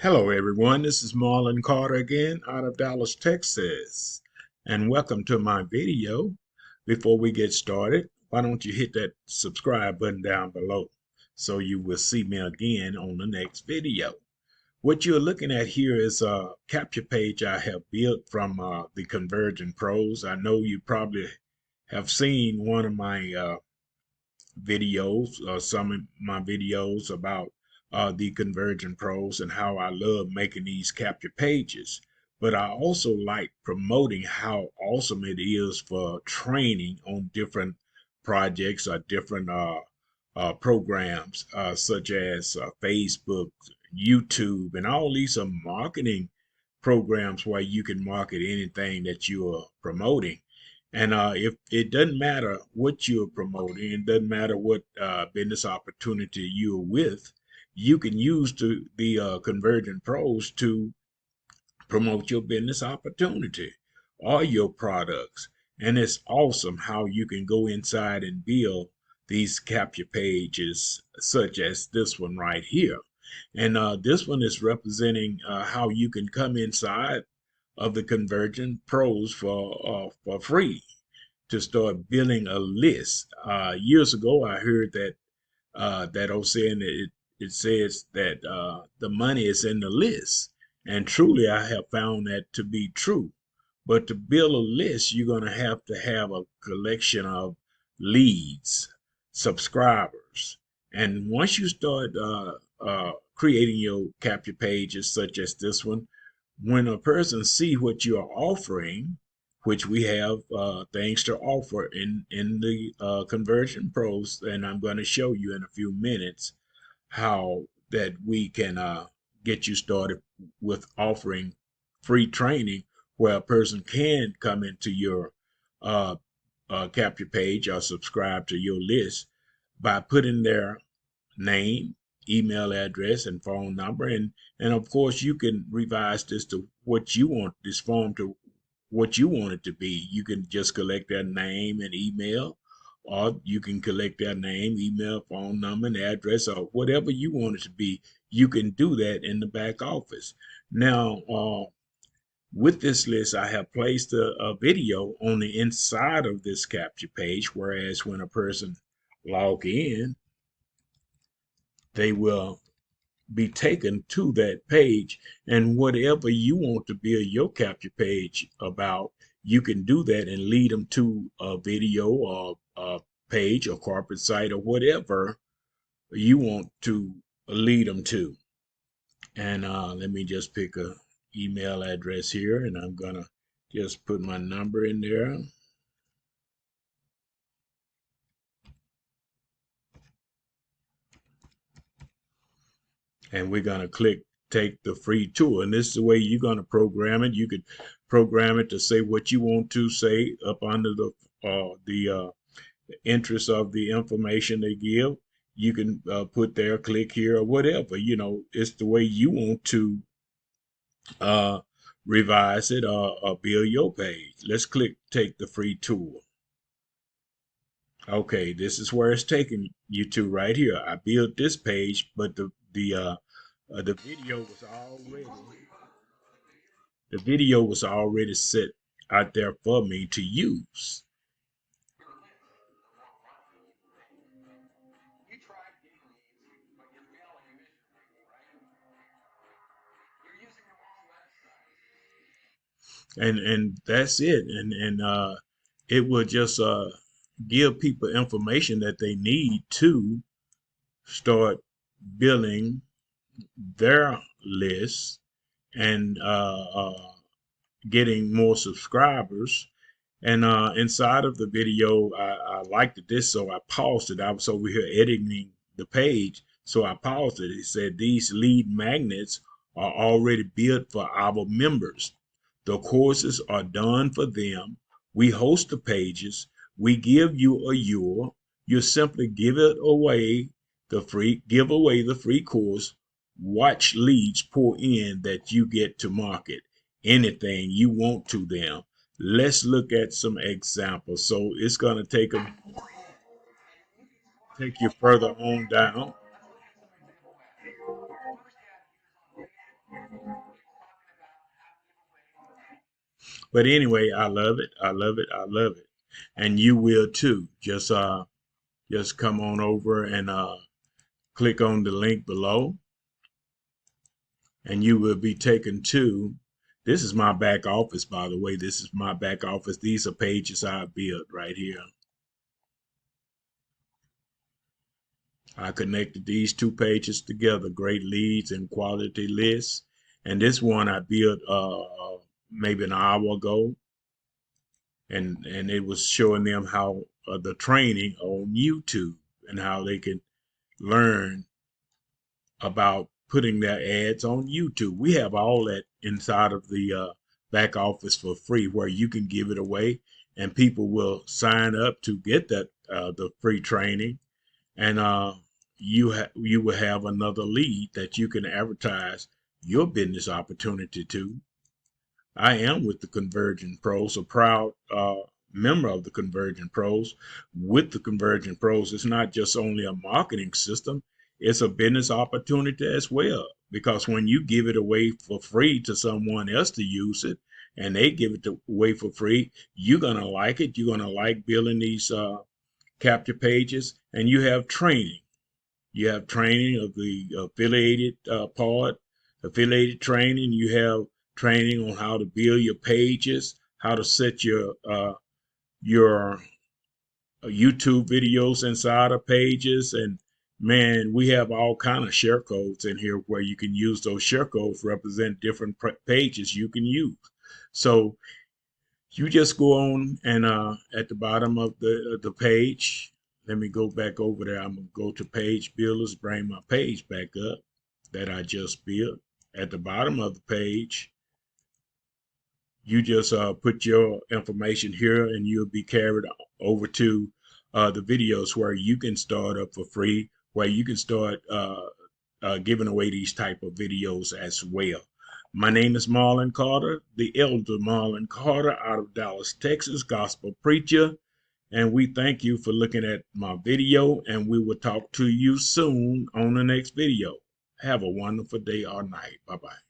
Hello, everyone. This is Marlon Carter again out of Dallas, Texas. And welcome to my video. Before we get started, why don't you hit that subscribe button down below so you will see me again on the next video. What you're looking at here is a capture page I have built from the Convergent Pros. I know you probably have seen one of my videos, some of my videos about the Convergent Pros and how I love making these capture pages. But I also like promoting how awesome it is for training on different projects or different programs, such as Facebook, YouTube, and all these are marketing programs where you can market anything that you are promoting. And if it doesn't matter what you're promoting, it doesn't matter what business opportunity you're with, you can use the Convergent Pros to promote your business opportunity or your products. And it's awesome how you can go inside and build these capture pages, such as this one right here. And this one is representing how you can come inside of the Convergent Pros for free to start building a list. Years ago, I heard that old saying that it says that the money is in the list, and truly, I have found that to be true. But to build a list, you're going to have a collection of leads, subscribers, and once you start creating your capture pages, such as this one, when a person see what you are offering, which we have things to offer in the Conversion Pros, and I'm going to show you in a few minutes how that we can get you started with offering free training where a person can come into your uh, capture page or subscribe to your list by putting their name, email address, and phone number. And of course, you can revise this to what you want this form to what you want it to be. You can just collect their name and email, or you can collect their name, email, phone number, and address, or whatever you want it to be. You can do that in the back office. Now, with this list, I have placed a video on the inside of this capture page, whereas when a person log in, they will be taken to that page, and whatever you want to build your capture page about, you can do that and lead them to a video or a page or corporate site or whatever you want to lead them to. And let me just pick a email address here, and I'm gonna just put my number in there. And we're going to click take the free tool. And this is the way you're going to program it. You could program it to say what you want to say up under the interest of the information they give. You can put there, click here, or whatever. You know, it's the way you want to uh, revise it or build your page. Let's click take the free tool. Okay, this is where it's taking you to right here. I built this page, but the video was already set out there for me to use. And that's it. And it will just give people information that they need to start building their list and getting more subscribers. And inside of the video, I liked this, so I paused it. I was over here editing the page, so I paused it. It said these lead magnets are already built for our members. The courses are done for them. We host the pages. We give you a URL. You simply give away the free course. Watch leads pour in that you get to market anything you want to them. Let's look at some examples. So it's going to take you further on down. But anyway, I love it. I love it. I love it. And you will too. Just come on over and click on the link below, and you will be taken to, this is my back office, by the way. This is my back office. These are pages I built right here. I connected these two pages together, great leads and quality lists. And this one I built maybe an hour ago, and it was showing them how the training on YouTube and how they can learn about putting their ads on YouTube. We have all that inside of the back office for free, where you can give it away, and people will sign up to get that the free training, and you will have another lead that you can advertise your business opportunity to. I am with the Convergent Pros, a proud member of the Convergent Pros. With the Convergent Pros, it's not just only a marketing system, it's a business opportunity as well. Because when you give it away for free to someone else to use it, and they give it away for free, you're going to like it. You're going to like building these capture pages, and you have training. You have training of the affiliated part, affiliated training. You have training on how to build your pages, how to set your YouTube videos inside of pages. And man, we have all kind of share codes in here where you can use those share codes represent different pages you can use. So you just go on and at the bottom of the page, let me go back over there. I'm gonna go to page builders, bring my page back up that I just built. At the bottom of the page, you just put your information here, and you'll be carried over to the videos where you can start up for free, where you can start giving away these type of videos as well. My name is Marlon Carter, the elder Marlon Carter out of Dallas, Texas, gospel preacher. And we thank you for looking at my video, and we will talk to you soon on the next video. Have a wonderful day or night. Bye-bye.